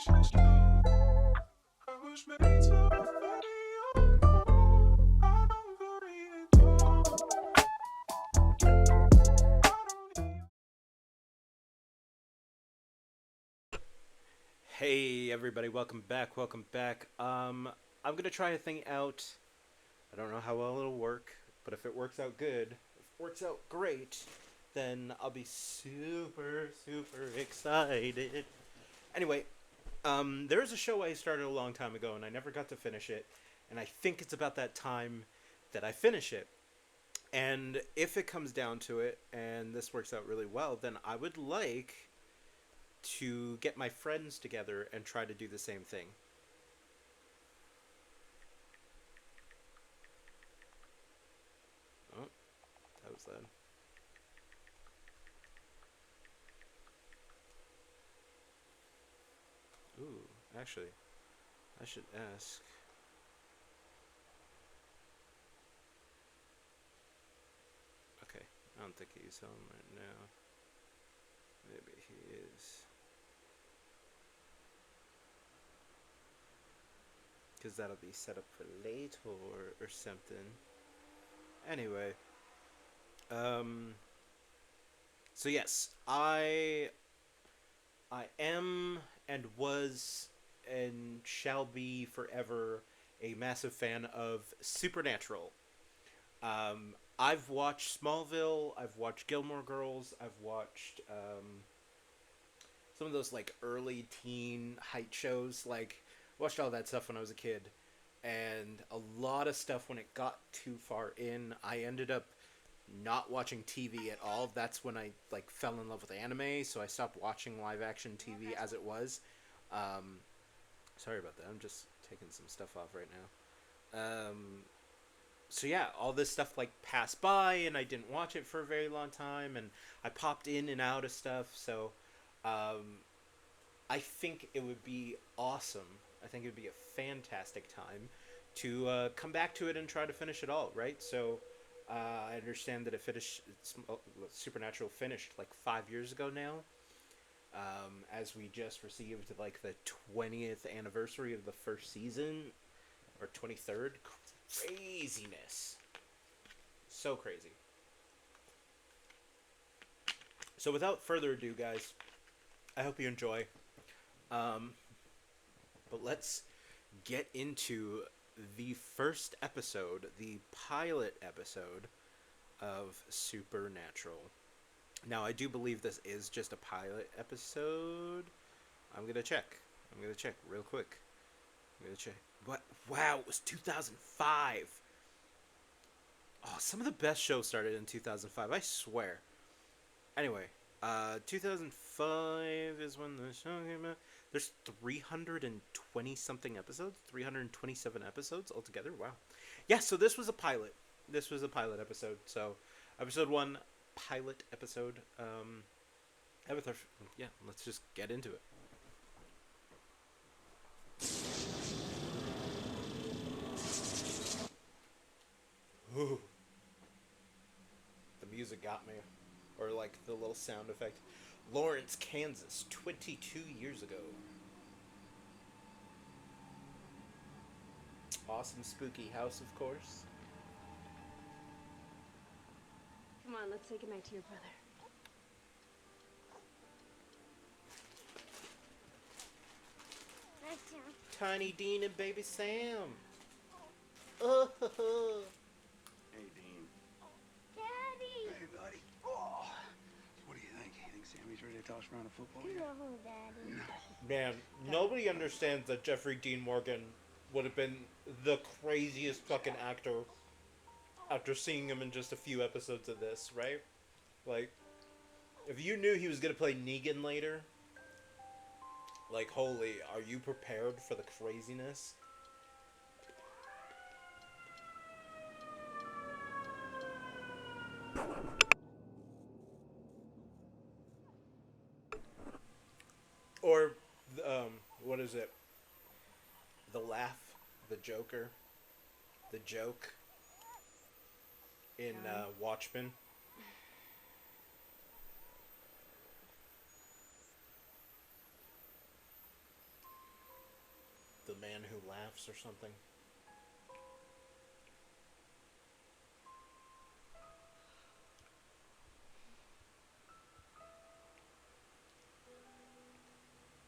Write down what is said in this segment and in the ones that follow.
Winchester. I was made to offend you. I don't worry at all. I don't need. Hey everybody, welcome back, welcome back. I'm gonna try a thing out. I don't know how well it'll work, but if it works out good, if it works out great, then I'll be super, super excited. Anyway, there's a show I started a long time ago and I never got to finish it, and I think it's about that time that I finish it. And if it comes down to it, and this works out really well, then I would like to get my friends together and try to do the same thing. Oh, that was that. Ooh, actually, I should ask. Okay, I don't think he's home right now. Maybe he is. Because that'll be set up for later or something. Anyway, um, so yes, I am and was and shall be forever a massive fan of Supernatural. I've watched Smallville, I've watched Gilmore Girls, I've watched some of those like early teen height shows. Like, watched all that stuff when I was a kid, and a lot of stuff when it got too far in, I ended up not watching TV at all. That's when I like fell in love with anime, so I stopped watching live action TV as it was. Um, Sorry about that. I'm just taking some stuff off right now. So yeah, all this stuff like passed by, and I didn't watch it for a very long time, and I popped in and out of stuff. So um, I think it would be awesome. I think it would be a fantastic time to come back to it and try to finish it all. Right. So I understand that Supernatural finished like 5 years ago now. As we just received like the 20th anniversary of the first season, or 23rd. Craziness. So crazy. So without further ado, guys, I hope you enjoy. Um, but let's get into the first episode, the pilot episode of Supernatural. Now, I do believe this is just a pilot episode. I'm gonna check. I'm gonna check real quick. I'm gonna check. What? Wow, it was 2005. Oh, some of the best shows started in 2005. I swear. Anyway, 2005 is when the show came out. There's 320 something episodes, 327 episodes altogether. Wow. Yeah, so this was a pilot. This was a pilot episode. So, episode 1, pilot episode. Avatar. Yeah, let's just get into it. Ooh, the music got me. Or like the little sound effect. Lawrence, Kansas, 22 years ago. Awesome spooky house, of course. Come on, let's say goodnight to your brother. Tiny Dean and baby Sam. Oh, Hey, Dean. Daddy! Hey, buddy. Oh, what do you think? You think Sammy's ready to toss around a football yet? No, Daddy. man, nobody understands that Jeffrey Dean Morgan would have been the craziest fucking actor after seeing him in just a few episodes of this, right? Like, if you knew he was gonna play Negan later, like, holy, are you prepared for the craziness? Or, what is it? The laugh, the Joker, the joke in Watchmen. lurks or something.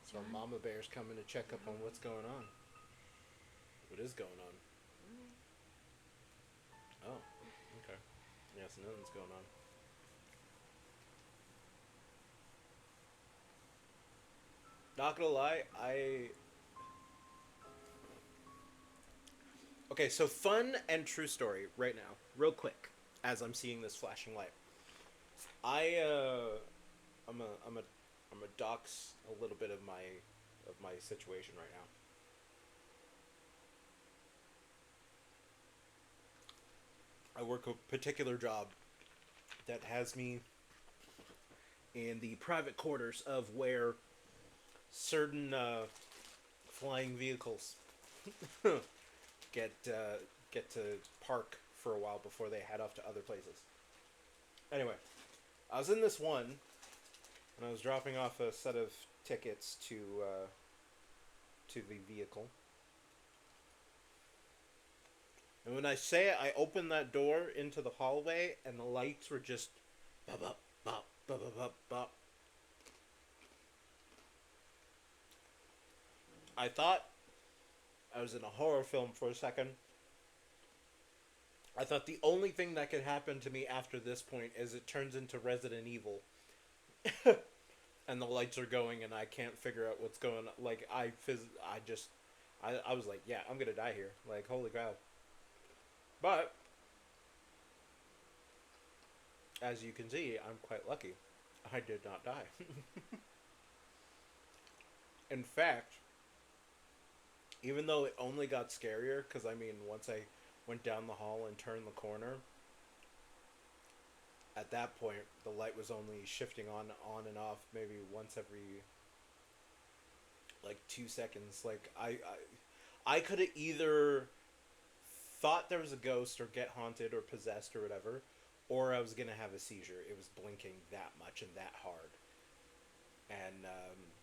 So John? Mama Bear's coming to check up on what's going on. What is going on? Oh, okay. Yes, nothing's going on. Not gonna lie, Okay, so fun and true story right now, real quick, as I'm seeing this flashing light. I'm a dox a little bit of my situation right now. I work a particular job that has me in the private quarters of where certain flying vehicles get to park for a while before they head off to other places. Anyway, I was in this one, and I was dropping off a set of tickets to the vehicle. And when I say it, I opened that door into the hallway, and the lights were just bop, bop, bop, bop, bop, bop, bop. I thought I was in a horror film for a second. I thought the only thing that could happen to me after this point is it turns into Resident Evil. And the lights are going and I can't figure out what's going on. Like, I was like, yeah, I'm gonna die here. Like, holy cow. But, as you can see, I'm quite lucky. I did not die. In fact, even though it only got scarier, because I mean, once I went down the hall and turned the corner, at that point, the light was only shifting on and off maybe once every, like, 2 seconds. Like, I could have either thought there was a ghost or get haunted or possessed or whatever, or I was going to have a seizure. It was blinking that much and that hard. And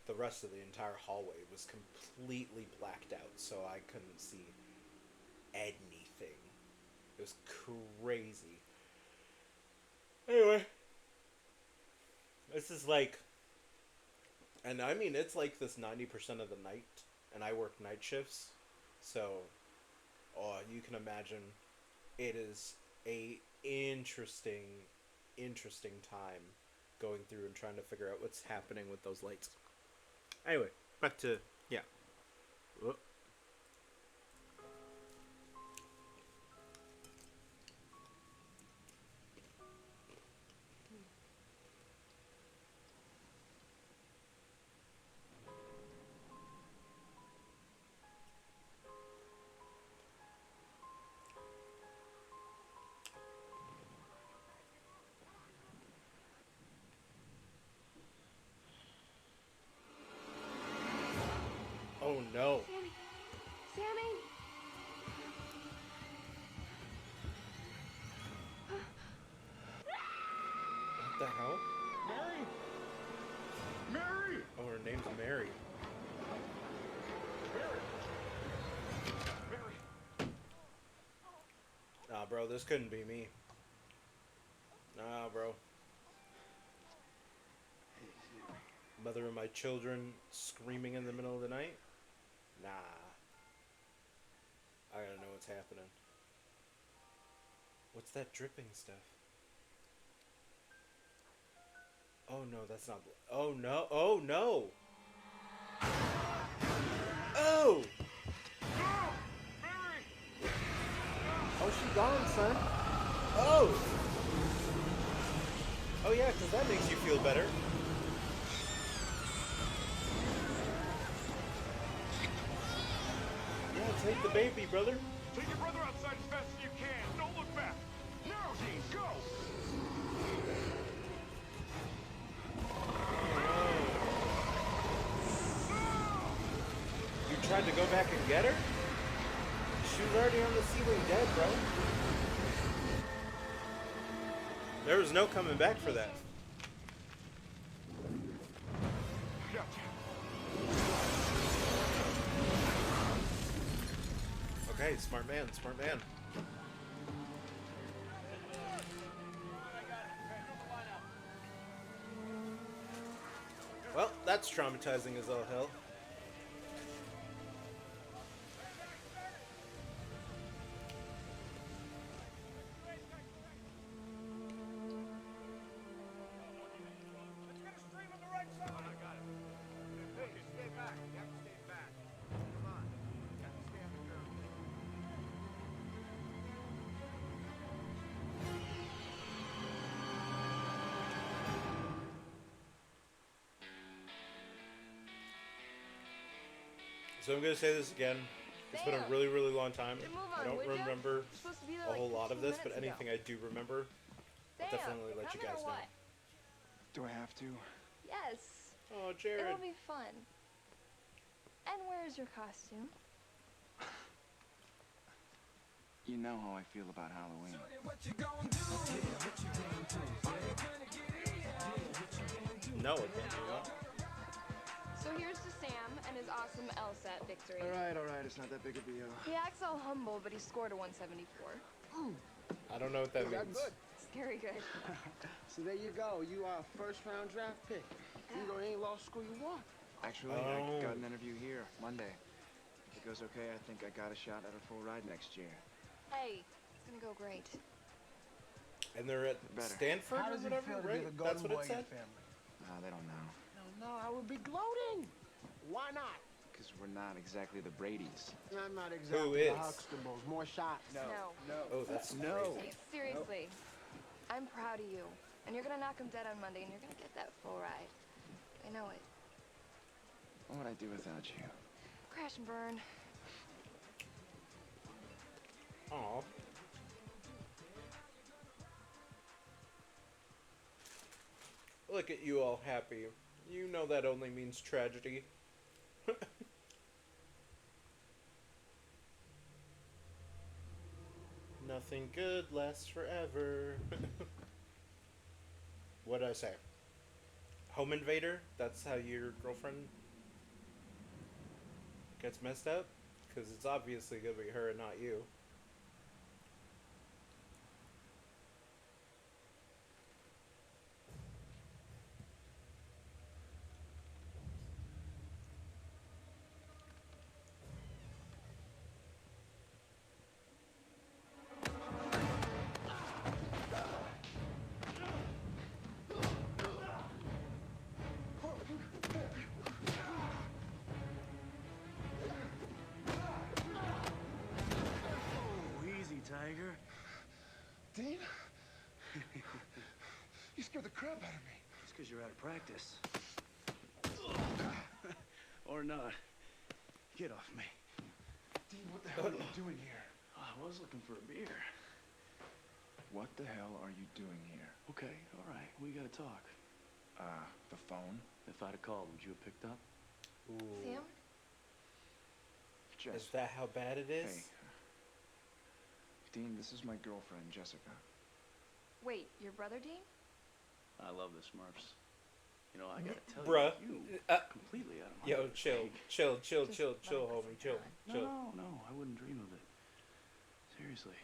the rest of the entire hallway was completely blacked out, so I couldn't see anything. It was crazy. Anyway, this is like, and I mean, it's like this 90% of the night, and I work night shifts, so, oh, you can imagine, it is a interesting time going through and trying to figure out what's happening with those lights. Anyway, back to, yeah. Whoop. Oh no. Sammy! Sammy! What the hell? Mary! Mary! Oh, her name's Mary. Mary! Nah, bro, this couldn't be me. Nah, bro. Hey, Sammy. Mother of my children screaming in the middle of the night? Nah. I gotta know what's happening. What's that dripping stuff? Oh no, that's not oh no, oh no! Oh! No! Mary! Oh, she gone, son. Oh! Oh yeah, 'cause that makes you feel better. Yeah, take the baby, brother. Take your brother outside as fast as you can. Don't look back. Now, Dean, go! You tried to go back and get her? She was already on the ceiling dead, bro. There was no coming back for that. Gotcha. Okay, smart man, smart man. Well, that's traumatizing as all hell. So I'm gonna say this again. It's been a really, really long time. Move I on, don't would ya? remember You're supposed to be there a like whole lot of 15 this, but minutes anything ago. I do remember, I'll Sam, definitely let you coming or guys know. what? Do I have to? Yes. Oh, Jared. It'll be fun. And where's your costume? You know how I feel about Halloween. No, I can't do that. So here's to Sam and his awesome LSAT victory. All right. It's not that big a deal. He acts all humble, but he scored a 174. I don't know what that means. Good. Scary good. So there you go. You are a first-round draft pick. You go to any law school you want. Actually, Oh. I got an interview here Monday. If it goes okay, I think I got a shot at a full ride next year. Hey, it's gonna go great. And they're at Better. Stanford How or does it whatever, feel to right? be the That's golden what boy it in said? your family? They don't know. No, I would be gloating. Why not? Because we're not exactly the Bradys. I'm not exactly is? the Huxtables. More shots. No. Oh, that's crazy. Seriously. I'm proud of you. And you're gonna knock him dead on Monday, and you're gonna get that full ride. I know it. What would I do without you? Crash and burn. Aw. Look at you all happy. You know that only means tragedy. Nothing good lasts forever. What'd I say? Home invader? That's how your girlfriend gets messed up? Because it's obviously gonna be her and not you. Oh, easy, Tiger. Dean? You scared the crap out of me. It's because you're out of practice. Or not. Get off me. Dean, what the hell are you doing here? I was looking for a beer. What the hell are you doing here? Okay, all right. We gotta talk. The phone? If I'd have called, would you have picked up? Ooh. Sam? Is that how bad it is? Hey. Dean, this is my girlfriend, Jessica. Wait, your brother, Dean? I love the Smurfs. You know, I gotta tell Bruh. you, Uh, completely out of my Yo, league. chill, Just chill, let it homie, chill, go. chill. No, I wouldn't dream of it. Seriously.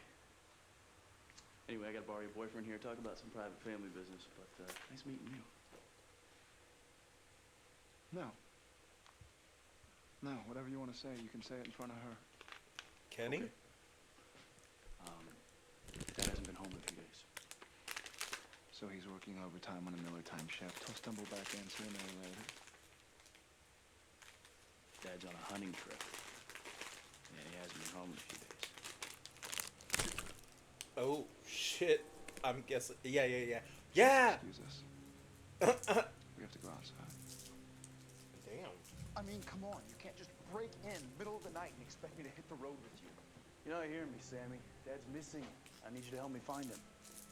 Anyway, I gotta borrow your boyfriend here, talk about some private family business, but nice meeting you. No, whatever you want to say, you can say it in front of her. Kenny? Okay. Dad hasn't been home in a few days. So he's working overtime on a Miller time shift. He'll stumble back in sooner or later. Dad's on a hunting trip. And he hasn't been home in a few days. Oh, shit. I'm guessing. Yeah. Yeah! Excuse us. We have to go outside. Damn. I mean, come on. You can't just break in middle of the night and expect me to hit the road with you. You're not hearing me, Sammy. Dad's missing. I need you to help me find him.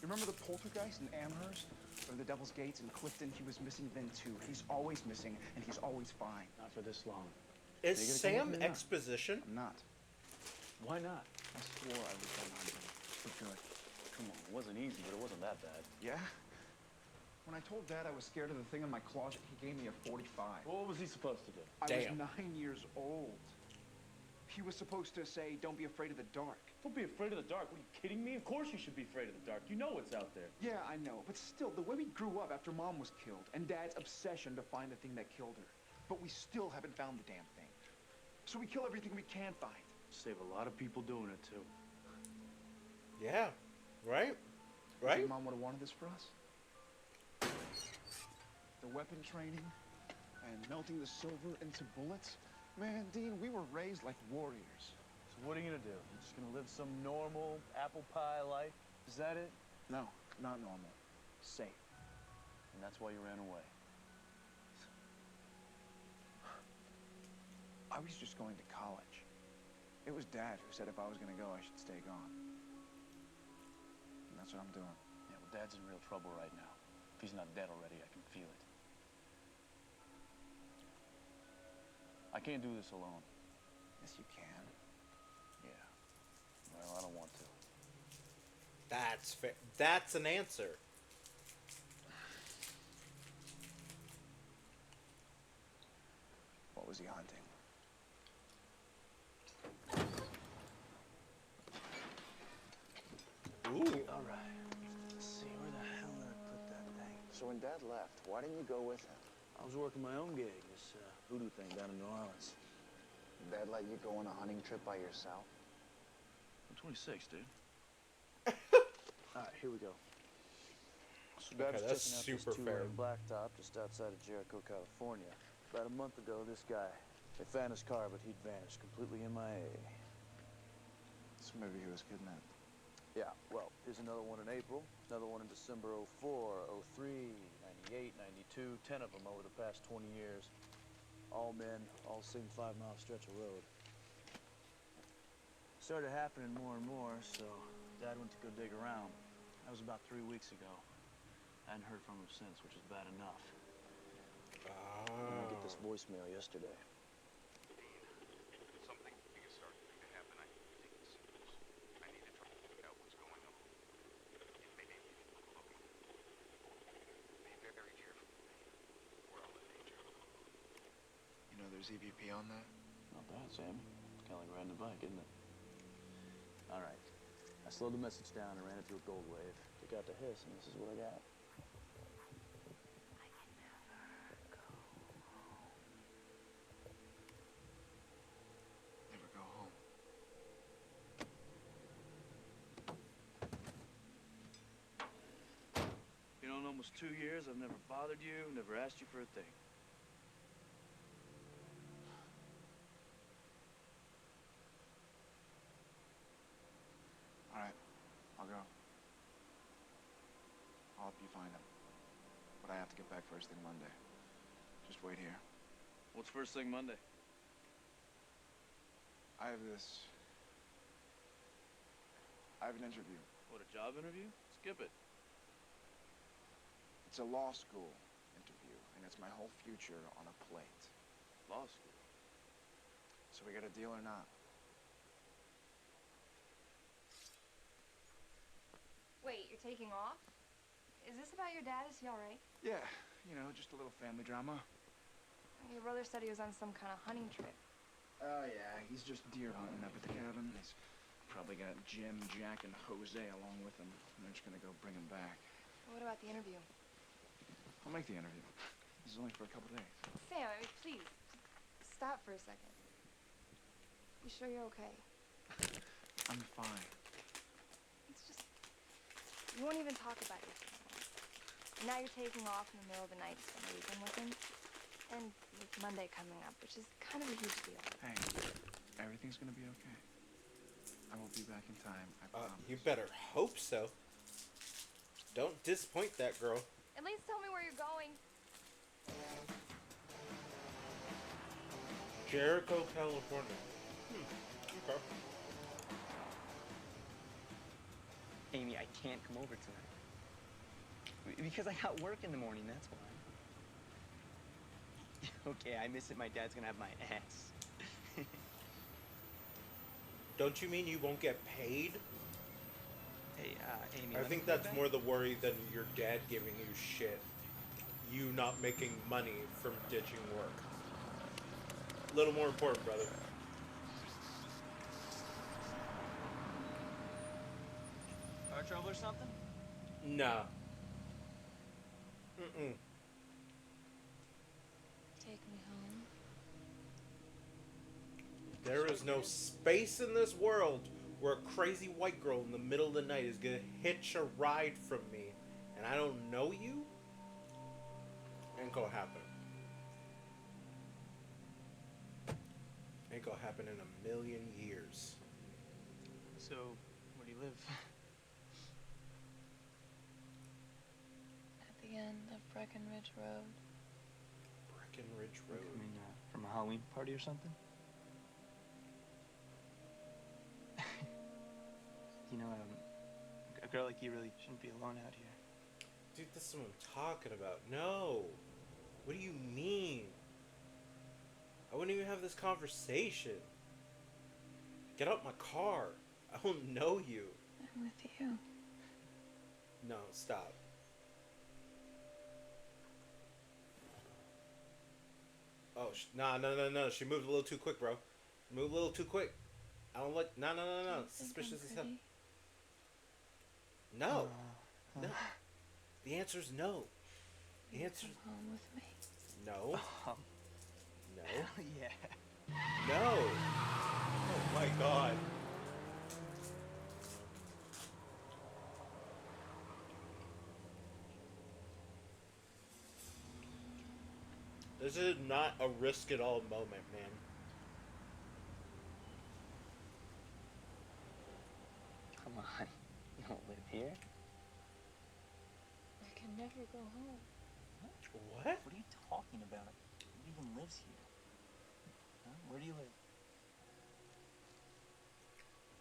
Remember the poltergeist in Amherst? Or the Devil's Gates in Clifton? He was missing then, too. He's always missing, and he's always fine. Not for this long. Is Are you gonna come Sam with me or not? exposition? I'm not. Why not? I swore I was done hunting. For good. Come on, it wasn't easy, but it wasn't that bad. Yeah? When I told Dad I was scared of the thing in my closet, he gave me a 45. What was he supposed to do? I Damn. was 9 years old. he was supposed to say, don't be afraid of the dark. Don't be afraid of the dark. What, are you kidding me? Of course you should be afraid of the dark. You know what's out there. Yeah, I know, but still, the way we grew up after Mom was killed, and Dad's obsession to find the thing that killed her. But we still haven't found the damn thing. So we kill everything we can find. Save a lot of people doing it, too. Yeah, right? You Right? think Mom would have wanted this for us? The weapon training and melting the silver into bullets. Man, Dean, we were raised like warriors. So what are you gonna do? You're just gonna live some normal apple pie life? Is that it? No, not normal. Safe. And that's why you ran away. I was just going to college. It was Dad who said if I was gonna go, I should stay gone. And that's what I'm doing. Yeah, well, Dad's in real trouble right now. If he's not dead already, I can feel it. I can't do this alone. Yes, you can. Yeah. Well, I don't want to. That's fair. That's an answer. What was he hunting? Ooh. All right. Let's see, where the hell did I put that thing? So when Dad left, why didn't you go with him? I was working my own gig, this voodoo thing down in New Orleans. Dad let you go on a hunting trip by yourself? I'm 26, dude. All right, here we go. So Dad Okay, was that's checking out super this fair. two-way blacktop just outside of Jericho, California. About a month ago, this guy, they found his car, but he'd vanished, completely MIA. So maybe he was kidnapped. Yeah, well, here's another one in April, another one in December 04, 03, 98, 92, 10 of them over the past 20 years. All men, all same 5-mile stretch of road. Started happening more and more, so Dad went to go dig around. That was about 3 weeks ago. I hadn't heard from him since, which is bad enough. And I get this voicemail yesterday. Something big is starting to happen. I need to take it serious. I need to try to figure out what's going on. It may be looking. Be very careful. We're all in danger. You know there's EVP on that? Not bad, Sam. It's kind of like riding a bike, isn't it? All right. I slowed the message down and ran it through a gold wave. Took out the hiss, and this is what I got. Never go home. You know, in almost 2 years, I've never bothered you, never asked you for a thing. All right, I'll go. I'll help you find him. But I have to get back first thing Monday. Just wait here. What's first thing Monday? I have an interview. What, a job interview? Skip it. It's a law school interview, and it's my whole future on a plate. Law school. So we got a deal or not? Wait, you're taking off? Is this about your dad? Is he all right? Yeah, you know, just a little family drama. Your brother said he was on some kind of hunting trip. Oh, yeah, he's just deer hunting up at the cabin. He's probably got Jim, Jack, and Jose along with him. And they're just gonna go bring him back. What about the interview? I'll make the interview. This is only for a couple days. Sam, I mean, please, stop for a second. You sure you're okay? I'm fine. It's just, you won't even talk about your family. And now you're taking off in the middle of the night to spend the weekend with him. And with Monday coming up, which is kind of a huge deal. Hey, everything's gonna be okay. I will be back in time, I promise. You better hope so. Don't disappoint that girl. At least tell me where you're going. Jericho, California. Okay. Amy, I can't come over tonight. Because I got work in the morning, that's why. Okay, I miss it. My dad's gonna have my ass. Don't you mean you won't get paid? Hey, Amy. I let me think go that's back. more the worry than your dad giving you shit. You not making money from ditching work. A little more important, brother. Car trouble or something? No. Mm-mm. Take me home. There is no space in this world where a crazy white girl in the middle of the night is gonna hitch a ride from me and I don't know you? Ain't gonna happen. Ain't gonna happen in a million years. So, where do you live? At the end of Breckenridge Road. Breckenridge Like, Road. I mean, from a Halloween party or something? You know, a girl like you really shouldn't be alone out here. Dude, this is what I'm talking about. No. What do you mean? I wouldn't even have this conversation. Get out my car. I don't know you. I'm with you. No, stop. Oh, no. She moved a little too quick, bro. Moved a little too quick. I don't like. No. Do you think Suspicious I'm as hell. pretty? No. No. The answer's no. The Will you answer's come home with me? no. Um, No. hell yeah. No. Oh my god. This is not a risk it all moment, man. Come on. You don't live here. I can never go home. What? What are you talking about? Who even lives here? Huh? Where do you live?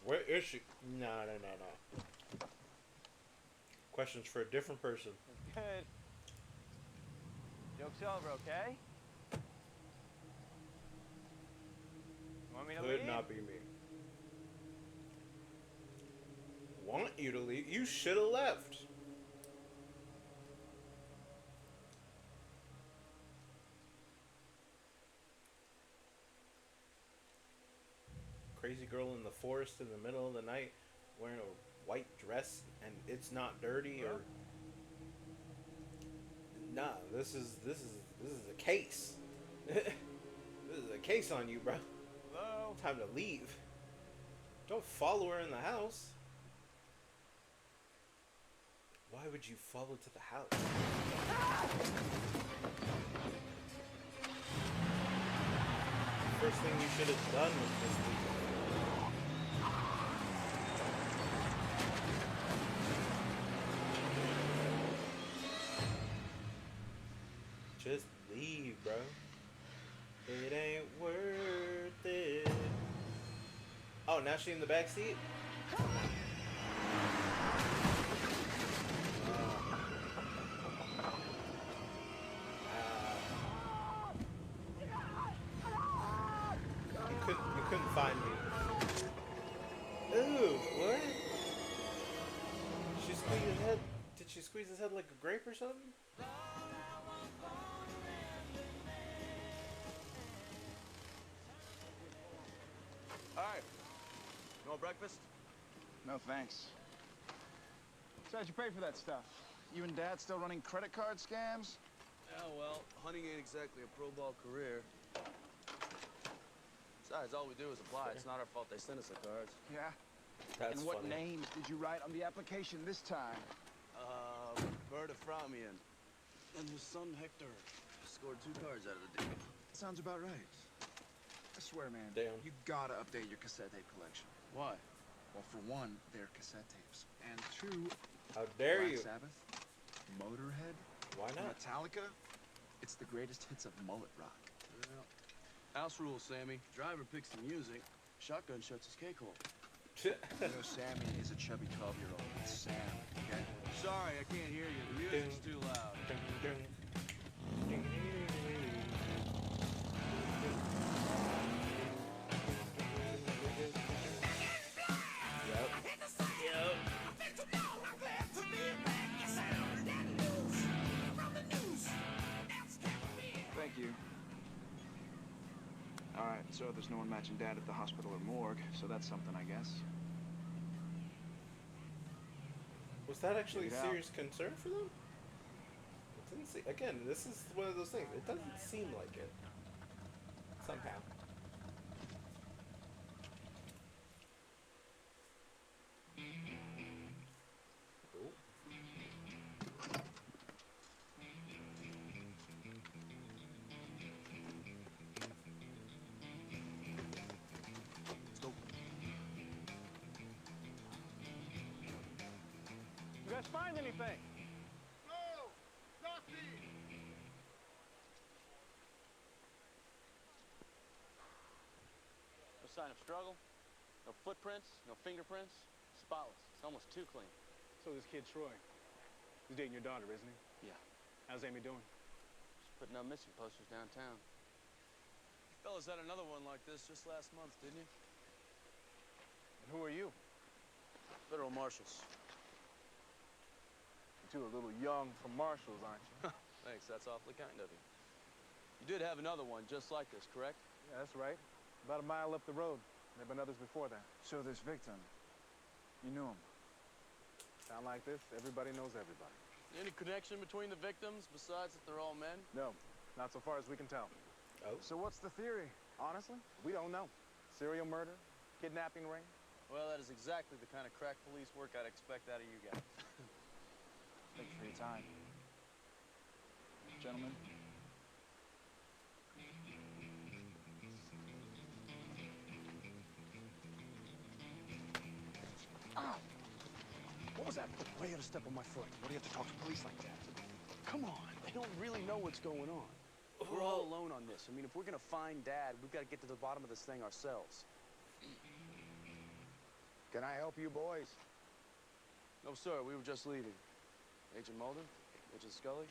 Where is she? No. Questions for a different person. Good. Joke's over, okay? Want me to leave? Could not be me. Want you to leave? You should have left. Crazy girl in the forest in the middle of the night wearing a white dress and it's not dirty or nah, this is a case. This is a case on you, bro. Hello? Time to leave. Don't follow her in the house. Why would you follow to the house? First thing you should have done was just leave. Just leave, bro. It ain't worth it. Oh, now she in the back seat? You couldn't find me. Ooh, what? She squeezed his head. Did she squeeze his head like a grape or something? Alright. You want breakfast? No, thanks. Besides, you pay for that stuff. You and Dad still running credit card scams? Yeah, well, hunting ain't exactly a pro ball career. Besides, all we do is apply. It's not our fault they sent us the cards. Yeah. That's And what funny. names did you write on the application this time? Berta Framian. And his son, Hector. Scored 2 cards out of the deal. Sounds about right. I swear, man. Damn. You gotta update your cassette tape collection. Why? Well, for one, they're cassette tapes. And 2, How dare Black you? Sabbath, Motorhead, Why not? Metallica. It's the greatest hits of mullet rock. Well, house rules, Sammy. Driver picks the music. Shotgun shuts his cake hole. You know, Sammy is a chubby 12-year-old. It's Sam, okay? Sorry, I can't hear you. The music's too loud. Thank you. All right, so there's no one matching Dad at the hospital or morgue, so that's something, I guess. Was that actually a Figure it out. serious concern for them? It didn't see. Again, this is one of those things. It doesn't seem like it. Somehow. Ooh. Let's go. You guys find anything? No! Nothing! No sign of struggle? No footprints? No fingerprints? Spotless. It's almost too clean. So this kid Troy, he's dating your daughter, isn't he? Yeah. How's Amy doing? Just putting up missing posters downtown. You fellas had another one like this just last month, didn't you? And who are you? Federal marshals. You two are a little young for marshals, aren't you? Thanks, that's awfully kind of you. You did have another one just like this, correct? Yeah, that's right. About a mile up the road. There have been others before that. So this victim, you knew him? Sound like this? Everybody knows everybody. Any connection between the victims besides that they're all men? No, not so far as we can tell. Oh. So what's the theory? Honestly, we don't know. Serial murder? Kidnapping ring? Well, that is exactly the kind of crack police work I'd expect out of you guys. Thank you for your time. Gentlemen. What was that? Why you had to step on my foot? Why do you have to talk to police like that? Come on, they don't really know what's going on. We're all alone on this. I mean, if we're gonna find Dad, we've got to get to the bottom of this thing ourselves. Can I help you boys? No, sir, we were just leaving. Agent Mulder? Agent Scully?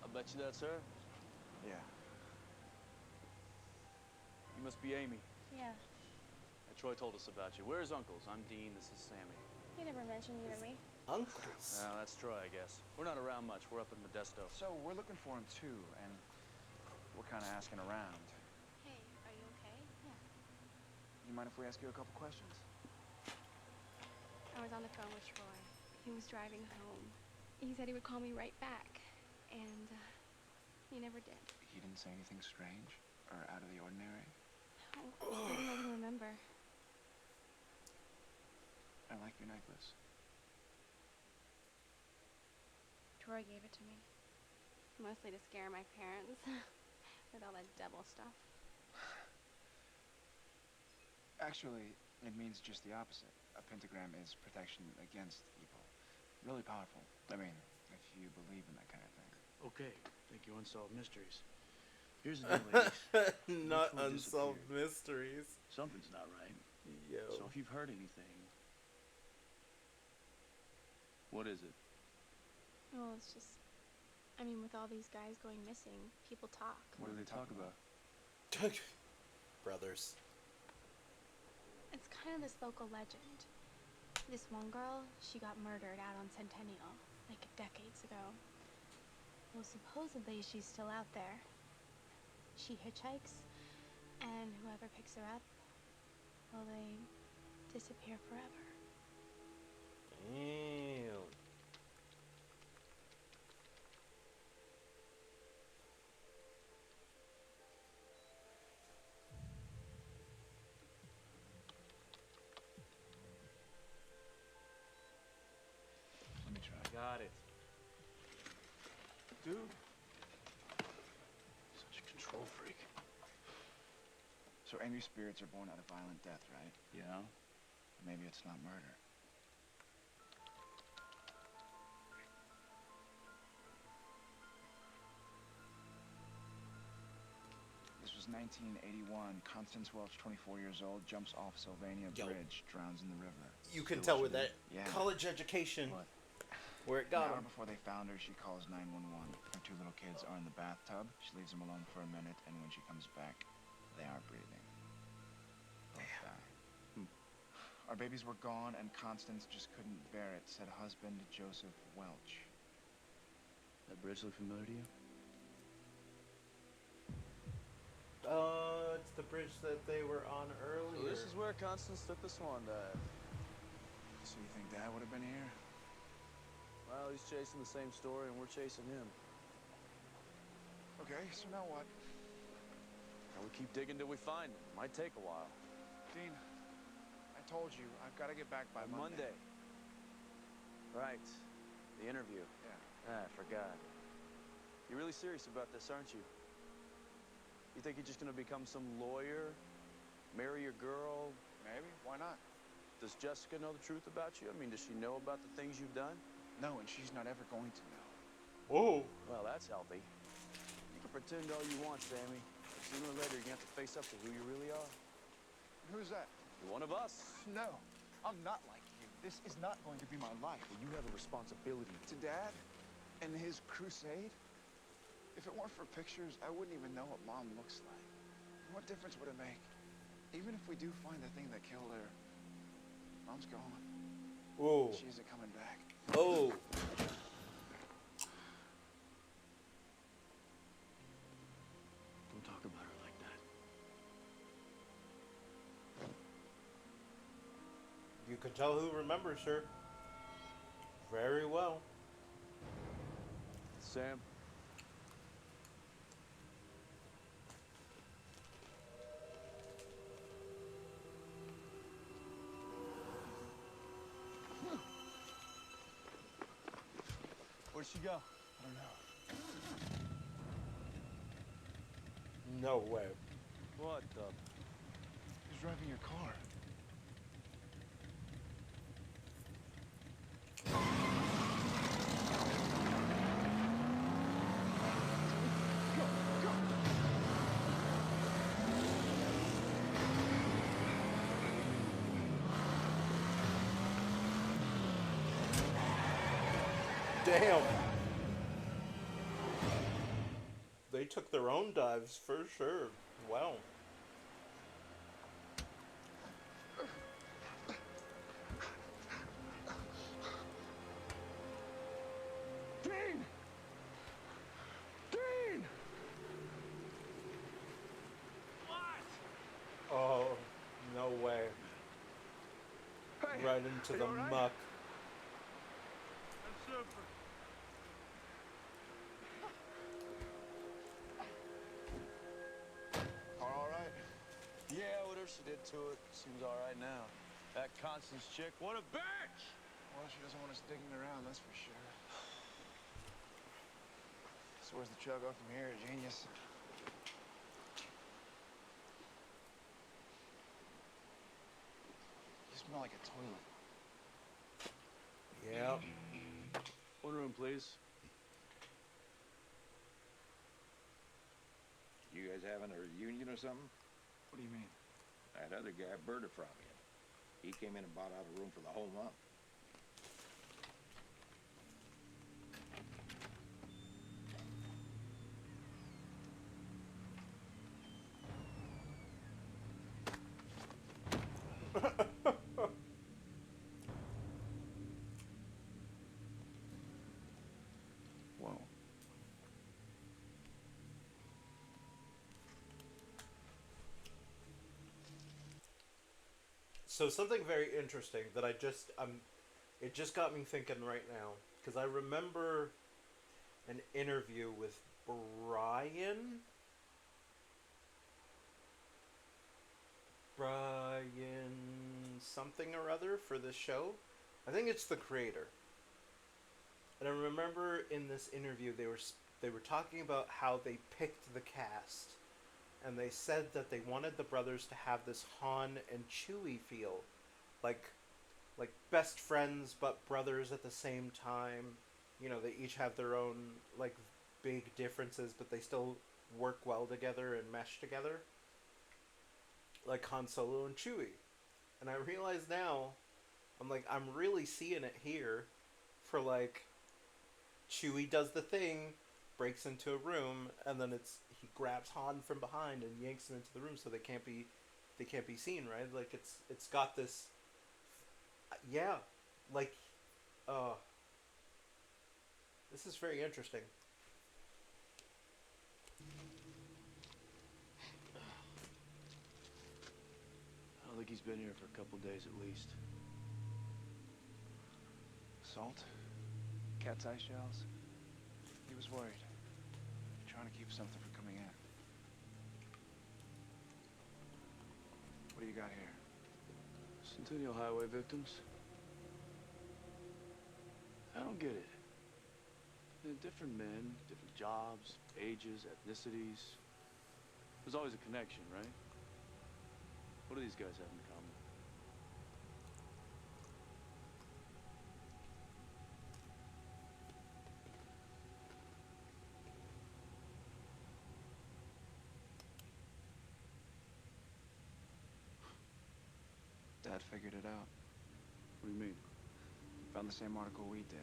I'll bet you that's her. Yeah. You must be Amy. Yeah. Troy told us about you. Where's Uncles? I'm Dean, this is Sammy. He never mentioned you to me. Uncles. Well, that's Troy, I guess. We're not around much. We're up in Modesto. So we're looking for him too, and we're kind of asking around. Hey, are you okay? Yeah. You mind if we ask you a couple questions? I was on the phone with Troy. He was driving home. He said he would call me right back, and he never did. He didn't say anything strange or out of the ordinary? No, I don't even remember. I like your necklace. Troy gave it to me. Mostly to scare my parents with all that devil stuff. Actually, it means just the opposite. A pentagram is protection against evil. Really powerful. I mean, if you believe in that kind of thing. Okay, think you unsolved mysteries. Here's the deal, ladies. Not Troy unsolved disappeared. mysteries. Something's not right. Yo. So if you've heard anything... What is it? Well, it's just, I mean, with all these guys going missing, people talk. What do they talk about? Brothers. It's kind of this local legend. This one girl, she got murdered out on Centennial, like decades ago. Well, supposedly she's still out there. She hitchhikes, and whoever picks her up, well, they disappear forever. Damn. Let me try. Got it. Dude, Such a control freak. So angry spirits are born out of violent death, right? Yeah? Maybe it's not murder. This was 1981. Constance Welch, 24 years old, jumps off Sylvania Yo. Bridge, drowns in the river. You can Still tell with that Yeah. college education What? where it An got hour him. before they found her, she calls 911. Her two little kids are in the bathtub. She leaves them alone for a minute, and when she comes back, they are breathing. Both die. Our babies were gone, and Constance just couldn't bear it, said husband Joseph Welch. That bridge look familiar to you? bridge that they were on So earlier. this is where Constance took the swan dive. So you think Dad would have been here? Well, he's chasing the same story, and we're chasing him. Okay, so now what? And we keep digging till we find him. Might take a while. Dean, I told you, I've got to get back by Monday. Right. The interview. Yeah. Ah, I forgot. You're really serious about this, aren't you? You think you're just gonna become some lawyer? Marry your girl? Maybe. Why not? Does Jessica know the truth about you? I mean, does she know about the things you've done? No, and she's not ever going to know. Whoa. Well, that's healthy. You can pretend all you want, Sammy. But sooner or later, you're gonna have to face up to who you really are. Who's that? You're one of us. No, I'm not like you. This is not going to be my life. Well, you have a responsibility. To Dad and his crusade? If it weren't for pictures, I wouldn't even know what Mom looks like. What difference would it make? Even if we do find the thing that killed her, Mom's gone. Whoa. She isn't coming back. Oh. Don't talk about her like that. You can tell who remembers her. Very well. Sam. Where'd she go? I don't know. No way. What the? Who's driving your car? Damn. They took their own dives for sure. Wow. Dean! Dean! Oh, no way. Hey, Right into are the you all right? muck. I'm super. Car all right? Yeah, whatever she did to it seems all right now. That Constance chick, what a bitch! Well, she doesn't want us digging around, that's for sure. So where's the trail go from here, genius? You smell like a toilet. Yeah. One room, please. You guys having a reunion or something? What do you mean? That other guy, Berta from you. He came in and bought out a room for the whole month. Whoa. So something very interesting that it just got me thinking right now, because I remember an interview with Brian something or other for this show. I think it's the creator. And I remember in this interview they were talking about how they picked the cast, and they said that they wanted the brothers to have this Han and Chewie feel, like best friends but brothers at the same time. You know, they each have their own like big differences, but they still work well together and mesh together, like Han Solo and Chewie. And I realize now, I'm really seeing it here, for like Chewie does the thing, breaks into a room, and then he grabs Han from behind and yanks him into the room so they can't be seen, right? Like it's got this, yeah, like, this is very interesting. think he's been here for a couple days at least. Salt? Cat's eye shells? He was worried. Trying to keep something from coming in. What do you got here? Centennial Highway victims. I don't get it. They're different men, different jobs, ages, ethnicities. There's always a connection, right? What do these guys have in common? Dad figured it out. What do you mean? Found the same article we did.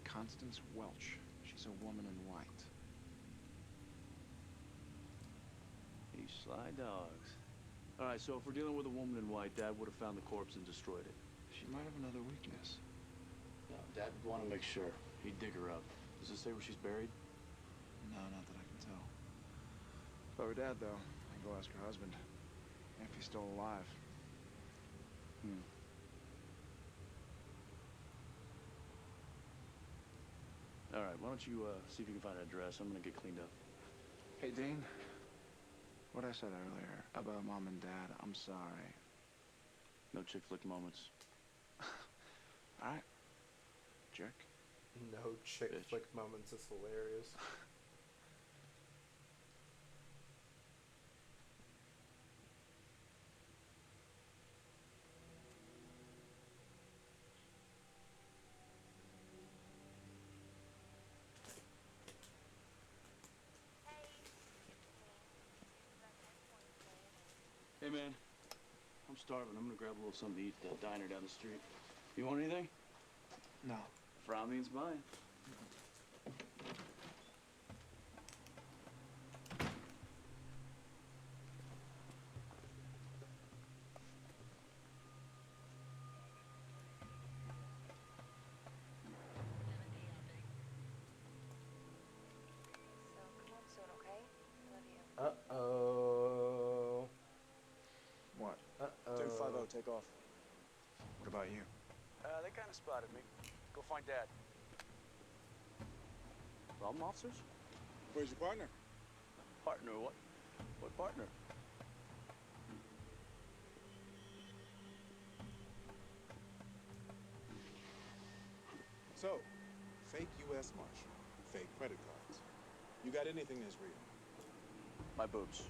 Constance Welch. She's a woman in white. You sly dogs. All right, so if we're dealing with a woman in white, Dad would have found the corpse and destroyed it. She might have another weakness. No, Dad would want to make sure. He'd dig her up. Does it say where she's buried? No, not that I can tell. If I were Dad, though, I'd go ask her husband. If he's still alive. All right, why don't you see if you can find an address? I'm gonna get cleaned up. Hey, Dean. What I said earlier about Mom and Dad, I'm sorry. No chick flick moments. All right. Jerk. No chick Bitch. flick moments is hilarious. Hey, man. I'm starving. I'm gonna grab a little something to eat at the diner down the street. You want anything? No. Frown means mine. Uh-oh. What? Uh-oh. 250, take off. What about you? They kind of spotted me. Go find Dad. Problem, officers? Where's your partner? Partner, what? What partner? So, fake U.S. Marshal, fake credit cards. You got anything that's real? My boobs.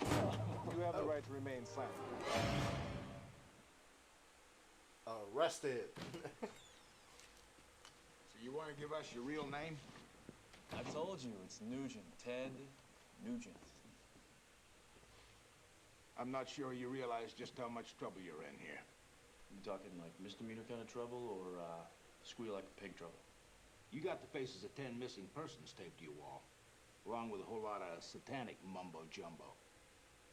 You have the right to remain silent. Arrested. So you want to give us your real name? I told you, it's Nugent. Ted Nugent. I'm not sure you realize just how much trouble you're in here. You talking like misdemeanor kind of trouble or squeal like a pig trouble? You got the faces of 10 missing persons taped to your wall, along with a whole lot of satanic mumbo-jumbo.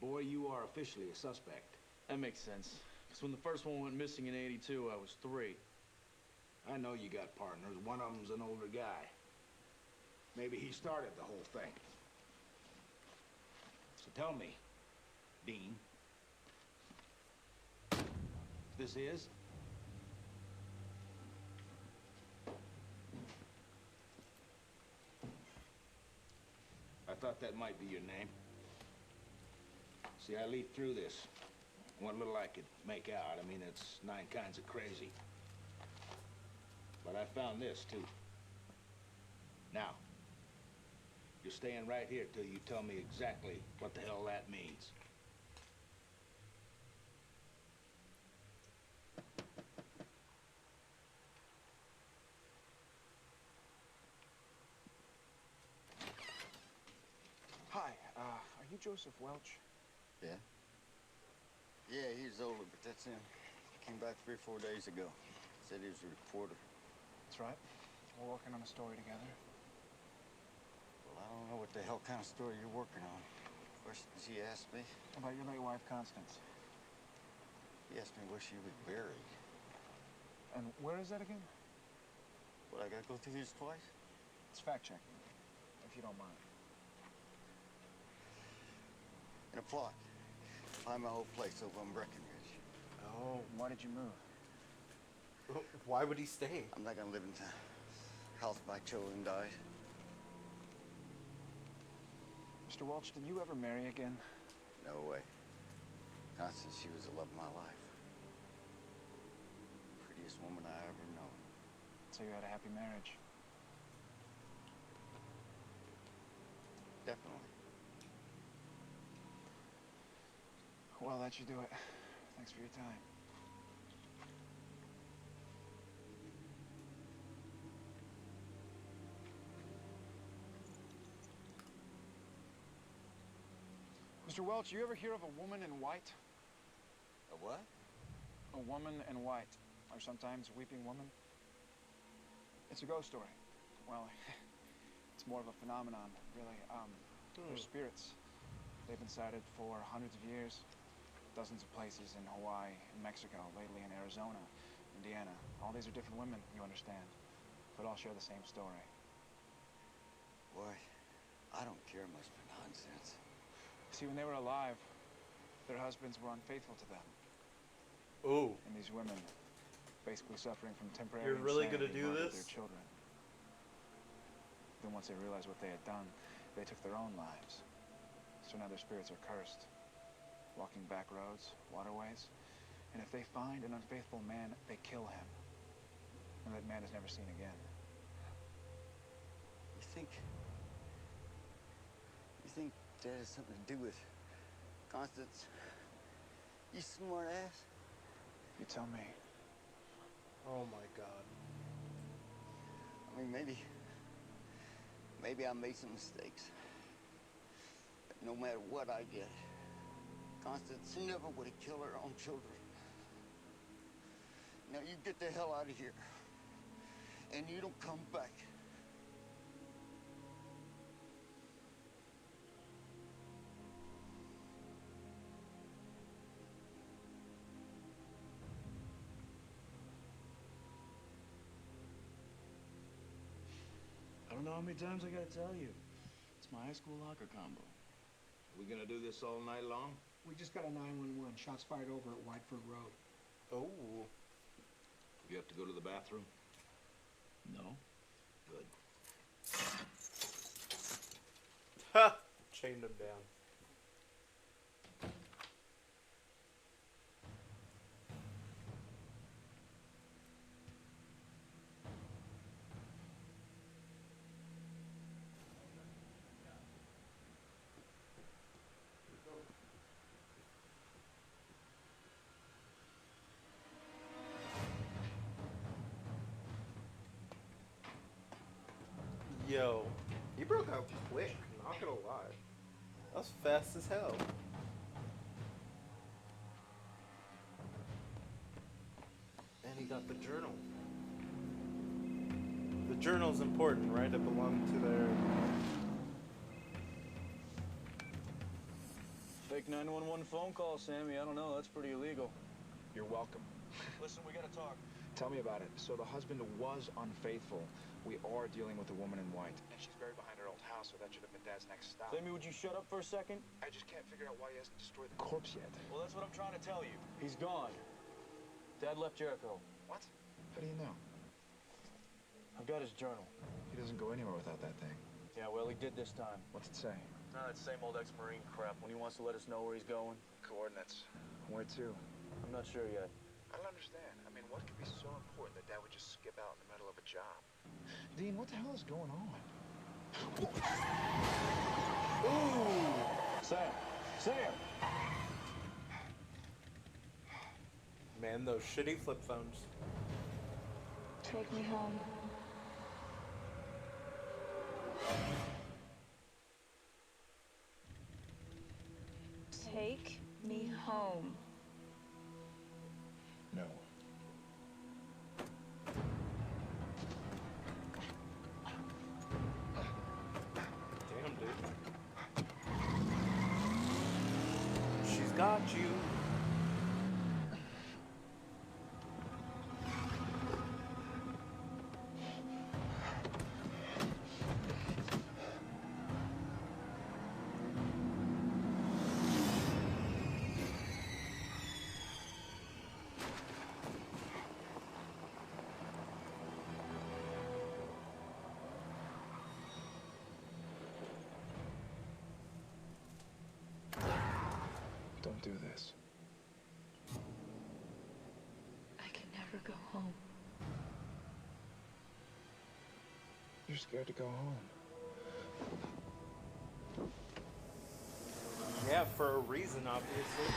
Boy, you are officially a suspect. That makes sense. Because when the first one went missing in '82, I was 3. I know you got partners. One of them's an older guy. Maybe he started the whole thing. So tell me, Dean, this is? I thought that might be your name. See, I leafed through this. What little I could make out. I mean, it's 9 kinds of crazy. But I found this, too. Now, you're staying right here till you tell me exactly what the hell that means. Hi, are you Joseph Welch? Yeah? Yeah, he's older, but that's him. Came back 3 or 4 days ago. Said he was a reporter. That's right. We're working on a story together. Well, I don't know what the hell kind of story you're working on. Questions he asked me. About your late wife, Constance. He asked me where she was buried. And where is that again? What, I gotta go through this twice? It's fact-checking, if you don't mind. In a plot. Buy my whole place over on Breckenridge. Oh. Why did you move? Why would he stay? I'm not gonna live in the house my children died. Mr. Welch, did you ever marry again? No way. Constance, she was the love of my life. Prettiest woman I ever known. So you had a happy marriage? Definitely. Well, that should do it. Thanks for your time. Mr. Welch, you ever hear of a woman in white? A what? A woman in white, or sometimes weeping woman. It's a ghost story. Well, it's more of a phenomenon, really. They're spirits. They've been sighted for hundreds of years. Dozens of places in Hawaii, in Mexico, lately in Arizona, Indiana. All these are different women, you understand, but all share the same story. Boy, I don't care much for nonsense. See, when they were alive, their husbands were unfaithful to them. Oh. And these women, basically suffering from temporary You're really gonna insanity, do murdered this? their children. Then once they realized what they had done, they took their own lives. So now their spirits are cursed, walking back roads, waterways, and if they find an unfaithful man, they kill him. And that man is never seen again. You think that has something to do with Constance? You smart ass? You tell me. Oh my God. I mean, maybe I made some mistakes. But no matter what I get, Constance never would have killed her own children. Now you get the hell out of here. And you don't come back. I don't know how many times I gotta tell you. It's my high school locker combo. We gonna do this all night long? We just got a 911. Shots fired over at Whiteford Road. Oh. You have to go to the bathroom? No. Good. Ha! Chained him down. Yo, he broke out quick, not gonna lie. That was fast as hell. And he got the journal. The journal's important, right? It belonged to their... Fake 911 phone call, Sammy. I don't know. That's pretty illegal. You're welcome. Listen, we gotta talk. Tell me about it. So the husband was unfaithful. We are dealing with a woman in white. And she's buried behind her old house, so that should have been Dad's next stop. Sammy, would you shut up for a second? I just can't figure out why he hasn't destroyed the corpse yet. Well, that's what I'm trying to tell you. He's gone. Dad left Jericho. What? How do you know? I've got his journal. He doesn't go anywhere without that thing. Yeah, well, he did this time. What's it say? That same old ex-Marine crap when he wants to let us know where he's going. Coordinates. Where to? I'm not sure yet. I don't understand. I mean, what could be so important that Dad would just skip out in the middle of a job? Dean, what the hell is going on? Ooh! Sam! Sam! Man, those shitty flip phones. Take me home. Take me home. No. Damn, dude. She's got you. do this. I can never go home. You're scared to go home. Yeah, for a reason, obviously.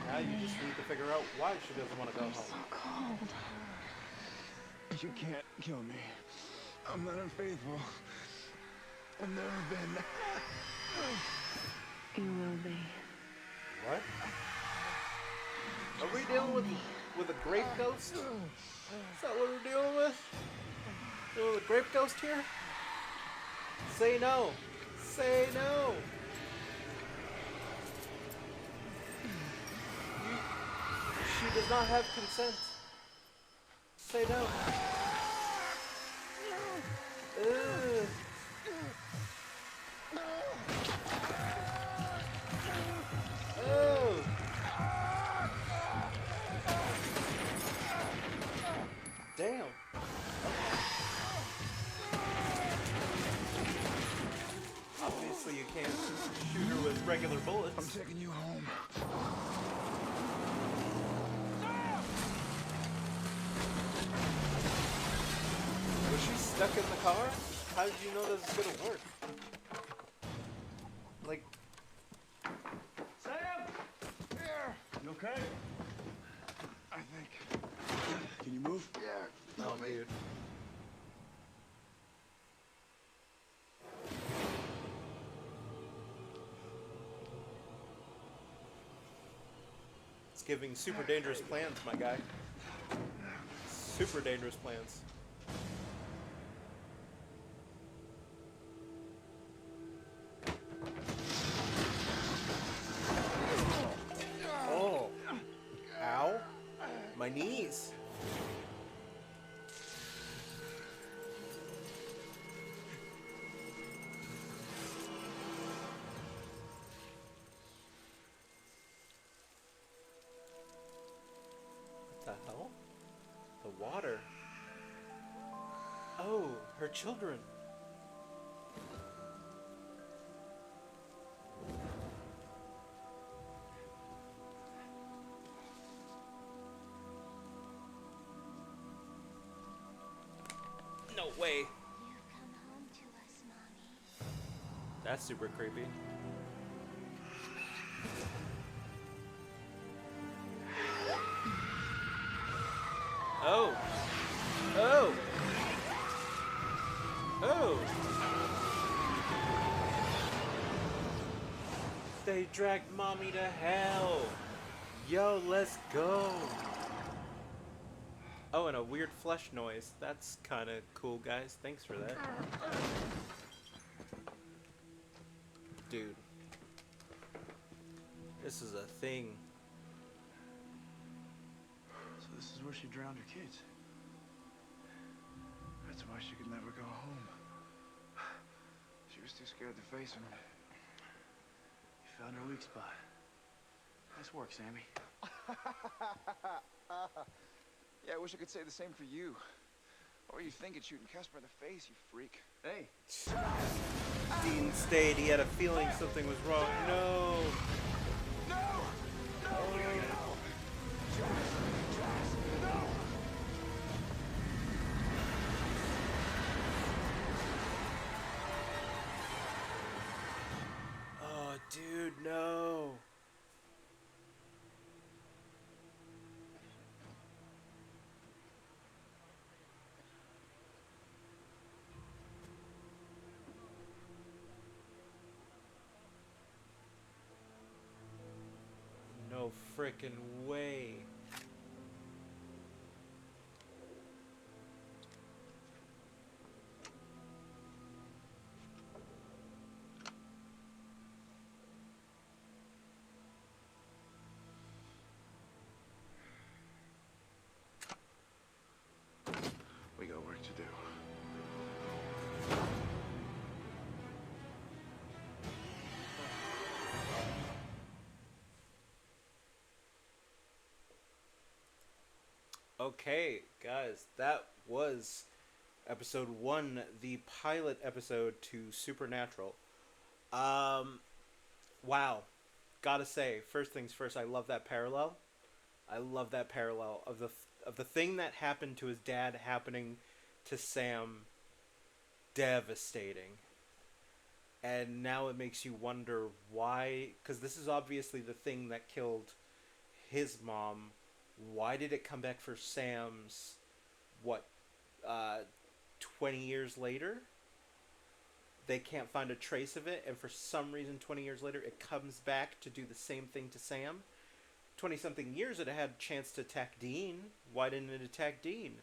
Now you just need to figure out why she doesn't want to go home. So cold. You can't kill me. I'm not unfaithful. I've never been. You will be. What? Are we dealing with a grape ghost? Is that what we're dealing with? Dealing with a grape ghost here? Say no. Say no. She does not have consent. Say no. Ugh. Oh. Damn. Obviously you can't shoot her with regular bullets. I'm taking you home. Was she stuck in the car? How did you know this was gonna work? Like, Sam! Here! You okay? I think. Can you move? Yeah. no, dude. It's giving super dangerous plans, my guy. Super dangerous plans. Oh. Ow. My knees. What the hell? The water. Oh, her children. No way. You've come home to us, Mommy. That's super creepy. Oh. Oh. Oh. They dragged Mommy to hell. Yo, let's go. Oh, and a weird flesh noise. That's kind of cool, guys. Thanks for that. Dude. This is a thing. So this is where she drowned her kids. That's why she could never go home. She was too scared to face him. You found her weak spot. Nice work, Sammy. Yeah, I wish I could say the same for you. What were you thinking, shooting Casper in the face, you freak? Hey. Dean stayed. He had a feeling something was wrong. No. No! No! No! Oh, dude, no. No frickin' way. We got work to do. Okay, guys, that was episode 1, the pilot episode to Supernatural. Wow. gotta say, first things first, I love that parallel. I love that parallel of the thing that happened to his dad happening to Sam. Devastating. And now it makes you wonder why, because this is obviously the thing that killed his mom. Why did it come back for Sam's, what, 20 years later? They can't find a trace of it, and for some reason 20 years later it comes back to do the same thing to Sam. 20-something years it had a chance to attack Dean. Why didn't it attack Dean?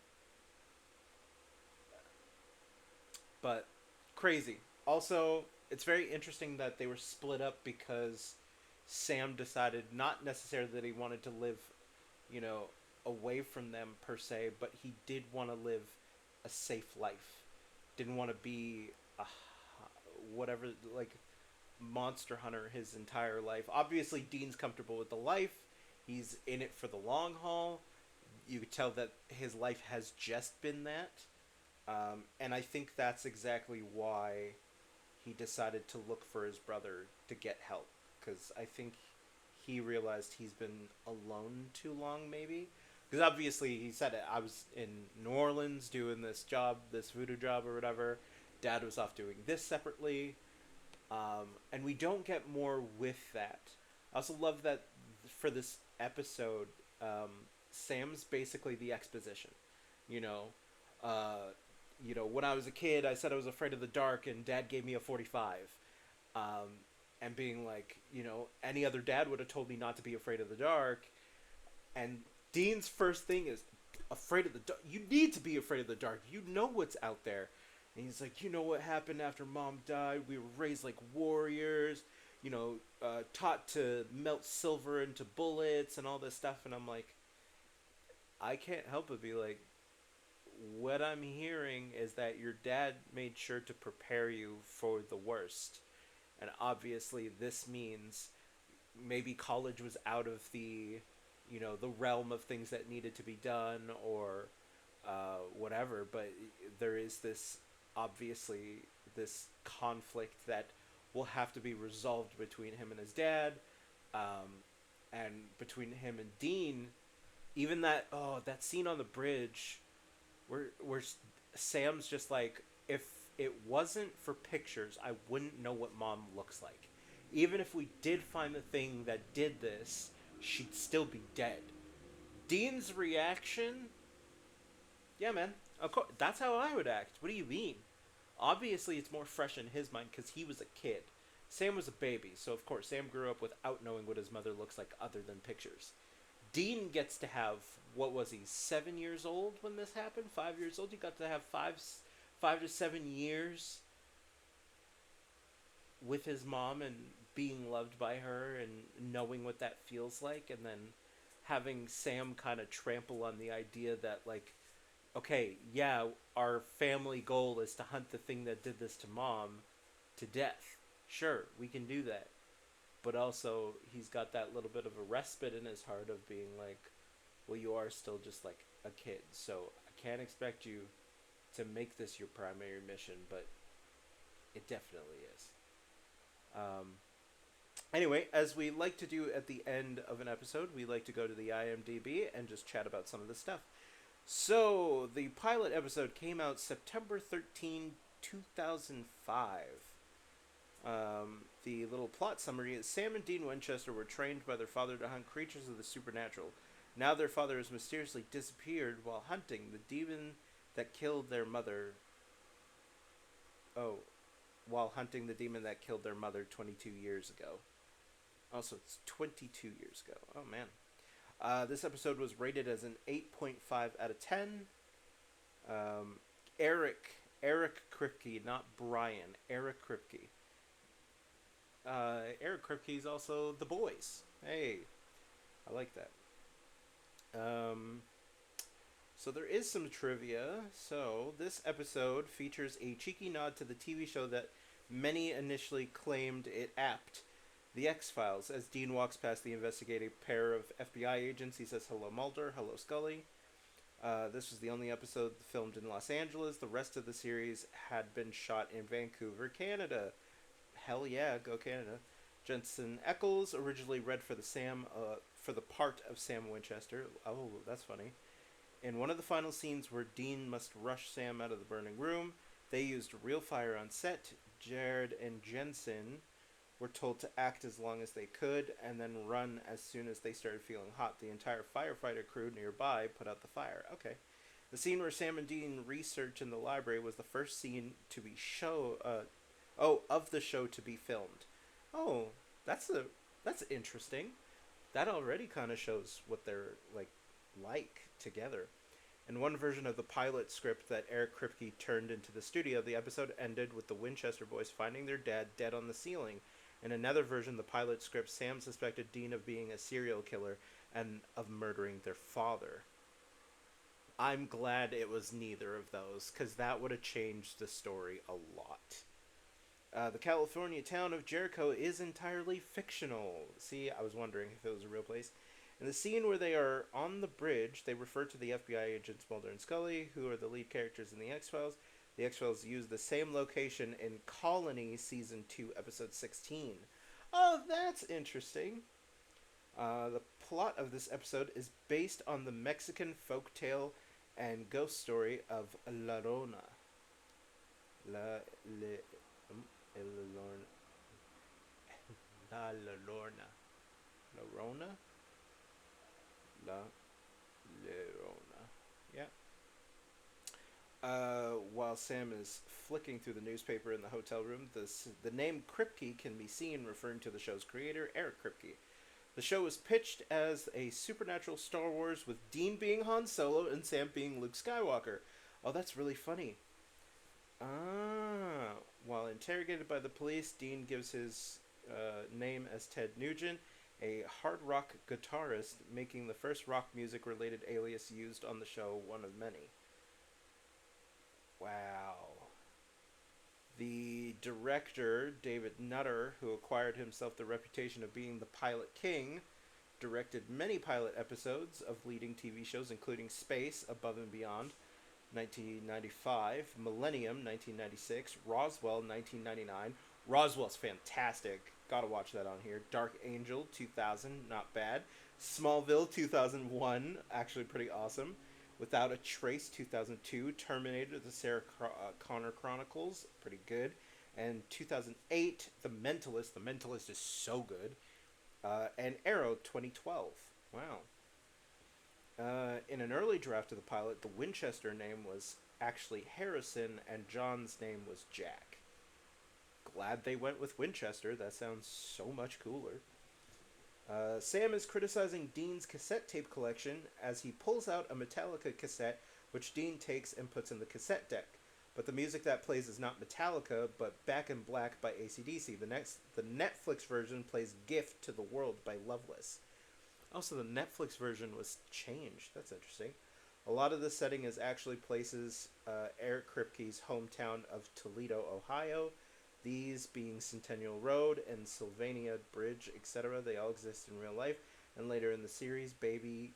But, crazy. Also, it's very interesting that they were split up because Sam decided not necessarily that he wanted to live, away from them per se, but he did want to live a safe life. Didn't want to be a whatever, like, monster hunter his entire life. Obviously, Dean's comfortable with the life. He's in it for the long haul. You could tell that his life has just been that. And I think that's exactly why he decided to look for his brother to get help. Because I think he realized he's been alone too long, maybe. Because obviously, he said it, I was in New Orleans doing this job, this voodoo job or whatever. Dad was off doing this separately. And we don't get more with that. I also love that for this episode, Sam's basically the exposition. When I was a kid, I said I was afraid of the dark, and Dad gave me a 45. And being like, any other dad would have told me not to be afraid of the dark. And Dean's first thing is, afraid of the dark? You need to be afraid of the dark. You know what's out there. And he's like, what happened after Mom died? We were raised like warriors, taught to melt silver into bullets and all this stuff. And I'm like, I can't help but be like, what I'm hearing is that your dad made sure to prepare you for the worst. And obviously this means maybe college was out of the, the realm of things that needed to be done or whatever. But there is this, obviously, this conflict that will have to be resolved between him and his dad, and between him and Dean. Even that scene on the bridge where Sam's just like, if it wasn't for pictures, I wouldn't know what Mom looks like. Even if we did find the thing that did this, she'd still be dead. Dean's reaction, yeah, man, of course, that's how I would act. What do you mean? Obviously, it's more fresh in his mind because he was a kid. Sam was a baby, so of course, Sam grew up without knowing what his mother looks like other than pictures. Dean gets to have, what was he, 7 years old when this happened? 5 years old? He got to have 5 to 7 years with his mom and being loved by her and knowing what that feels like, and then having Sam kind of trample on the idea that, like, okay, yeah, our family goal is to hunt the thing that did this to Mom to death. Sure, we can do that. But also, he's got that little bit of a respite in his heart of being like, well, you are still just like a kid, so I can't expect you to make this your primary mission, but it definitely is. Anyway, as we like to do at the end of an episode, we like to go to the IMDb and just chat about some of the stuff. So, the pilot episode came out September 13, 2005. The little plot summary is Sam and Dean Winchester were trained by their father to hunt creatures of the supernatural. Now their father has mysteriously disappeared while hunting the demon that killed their mother. While hunting the demon that killed their mother 22 years ago. Also, it's 22 years ago. Oh, man. This episode was rated as an 8.5 out of 10. Eric Kripke, not Brian. Eric Kripke. Eric Kripke is also The Boys. Hey, I like that. So there is some trivia. So this episode features a cheeky nod to the TV show that many initially claimed it apt, The X-Files. As Dean walks past the investigating pair of FBI agents, he says, "Hello, Mulder. Hello, Scully." This was the only episode filmed in Los Angeles. The rest of the series had been shot in Vancouver, Canada. Hell yeah, go Canada. Jensen Ackles originally read for the part of Sam Winchester. Oh, that's funny. In one of the final scenes where Dean must rush Sam out of the burning room, they used real fire on set. Jared and Jensen were told to act as long as they could and then run as soon as they started feeling hot. The entire firefighter crew nearby put out the fire. Okay. The scene where Sam and Dean research in the library was the first scene to be of the show to be filmed. Oh, that's interesting. That already kind of shows what they're like together. In one version of the pilot script that Eric Kripke turned into the studio, the episode ended with the Winchester boys finding their dad dead on the ceiling. In another version, the pilot script, Sam suspected Dean of being a serial killer and of murdering their father. I'm glad it was neither of those, because that would have changed the story a lot. The California town of Jericho is entirely fictional. See, I was wondering if it was a real place. In the scene where they are on the bridge, they refer to the FBI agents Mulder and Scully, who are the lead characters in The X-Files. The X-Files use the same location in Colony Season 2, Episode 16. Oh, that's interesting. The plot of this episode is based on the Mexican folktale and ghost story of La Llorona. La Llorona. Llorona? La Llorona. Yeah. While Sam is flicking through the newspaper in the hotel room, the name Kripke can be seen referring to the show's creator, Eric Kripke. The show was pitched as a supernatural Star Wars with Dean being Han Solo and Sam being Luke Skywalker. Oh, that's really funny. While interrogated by the police, Dean gives his name as Ted Nugent, a hard rock guitarist, making the first rock music related alias used on the show, one of many. Wow. The director, David Nutter, who acquired himself the reputation of being the pilot king, directed many pilot episodes of leading TV shows, including Space, Above and Beyond, 1995, Millennium, 1996, Roswell, 1999. Roswell's fantastic. Gotta watch that on here. Dark Angel, 2000, not bad. Smallville, 2001, actually pretty awesome. Without a Trace, 2002. Terminator, the Sarah Connor Chronicles, pretty good. And 2008, The Mentalist. The Mentalist is so good. And Arrow, 2012. Wow. In an early draft of the pilot, the Winchester name was actually Harrison, and John's name was Jack. Glad they went with Winchester. That sounds so much cooler. Sam is criticizing Dean's cassette tape collection as he pulls out a Metallica cassette, which Dean takes and puts in the cassette deck. But the music that plays is not Metallica, but Back in Black by AC/DC. The Netflix version plays Gift to the World by Loveless. Also, the Netflix version was changed. That's interesting. A lot of the setting is actually places Eric Kripke's hometown of Toledo, Ohio. These being Centennial Road and Sylvania Bridge, etc. They all exist in real life. And later in the series, Baby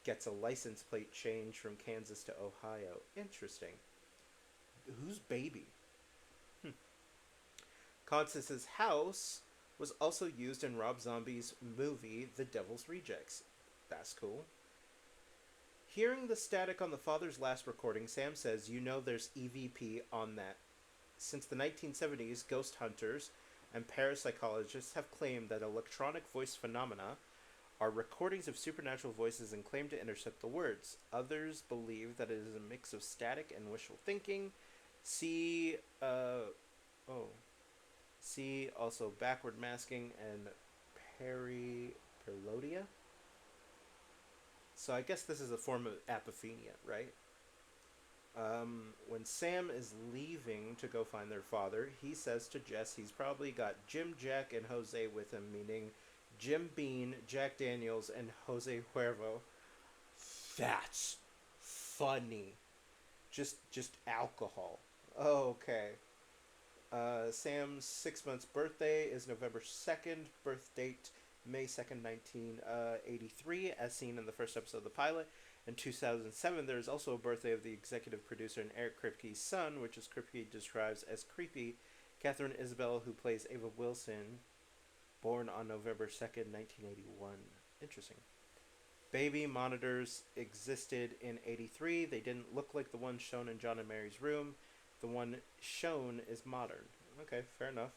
gets a license plate change from Kansas to Ohio. Interesting. Who's Baby? Constance's house was also used in Rob Zombie's movie, The Devil's Rejects. That's cool. Hearing the static on the father's last recording, Sam says, "You know there's EVP on that." Since the 1970s, ghost hunters and parapsychologists have claimed that electronic voice phenomena are recordings of supernatural voices and claim to intercept the words. Others believe that it is a mix of static and wishful thinking. See also backward masking and perilodia. So I guess this is a form of apophenia, right? When Sam is leaving to go find their father, he says to Jess he's probably got Jim, Jack, and Jose with him, meaning Jim Beam, Jack Daniels, and Jose Cuervo. That's funny. Just alcohol. Okay. Sam's 6 months birthday is November 2nd. Birth date May 2nd, 1983, as seen in the first episode of the pilot. In 2007, there is also a birthday of the executive producer and Eric Kripke's son, which is Kripke describes as creepy. Catherine Isabel, who plays Ava Wilson, Born on November 2nd, 1981. Interesting. Baby monitors existed in 83. They didn't look like the one shown in John and Mary's room. The one shown is modern. Okay, fair enough.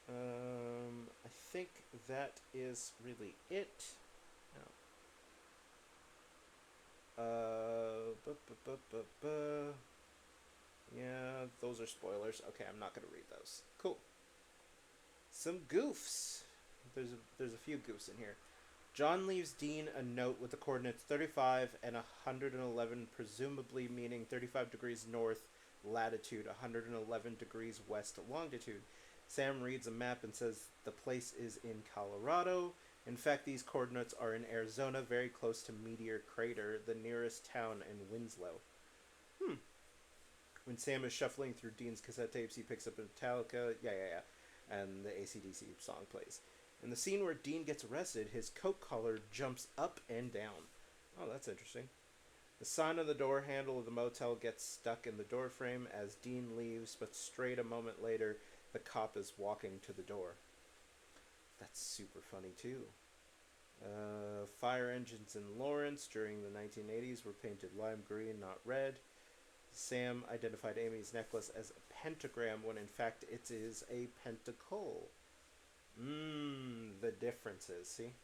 I think that is really it. Yeah, those are spoilers. Okay, I'm not gonna read those. Cool. Some goofs. There's a few goofs in here. John leaves Dean a note with the coordinates 35 and 111, presumably meaning 35 degrees north latitude, 111 degrees west longitude. Sam reads a map and says the place is in Colorado. In fact, these coordinates are in Arizona, very close to Meteor Crater, the nearest town in Winslow. When Sam is shuffling through Dean's cassette tapes, he picks up a Metallica, and the AC/DC song plays. In the scene where Dean gets arrested, his coat collar jumps up and down. Oh, that's interesting. The sign on the door handle of the motel gets stuck in the doorframe as Dean leaves, but straight a moment later, the cop is walking to the door. That's super funny, too. Fire engines in Lawrence during the 1980s were painted lime green, not red. Sam identified Amy's necklace as a pentagram when in fact it is a pentacle. The differences, see?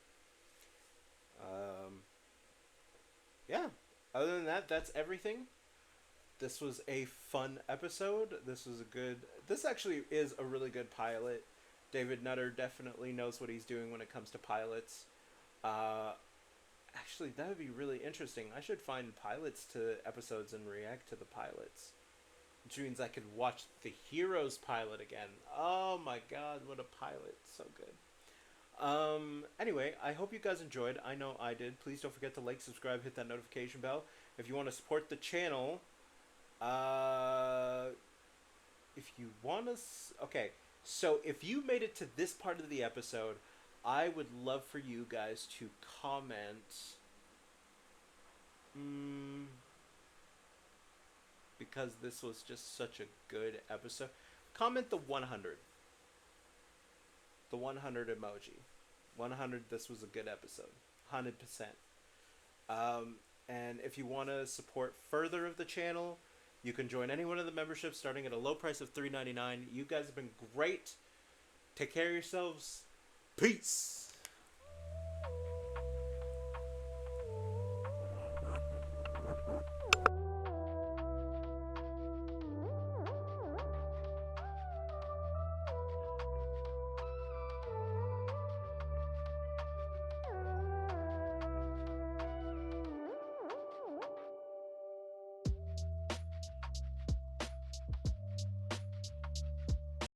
Yeah. Other than that, that's everything. This was a fun episode. This actually is a really good pilot. David Nutter definitely knows what he's doing when it comes to pilots. Actually, that would be really interesting. I should find pilots to episodes and react to the pilots. Which means I could watch the Heroes pilot again. Oh my god, what a pilot. So good. Anyway, I hope you guys enjoyed. I know I did. Please don't forget to like, subscribe, hit that notification bell. If you want to support the channel, if you want to... Okay, so if you made it to this part of the episode, I would love for you guys to comment... because this was just such a good episode. Comment the 100. The 100 emoji. 100, this was a good episode. 100%. And if you want to support further of the channel, you can join any one of the memberships starting at a low price of $3.99. You guys have been great. Take care of yourselves. Peace.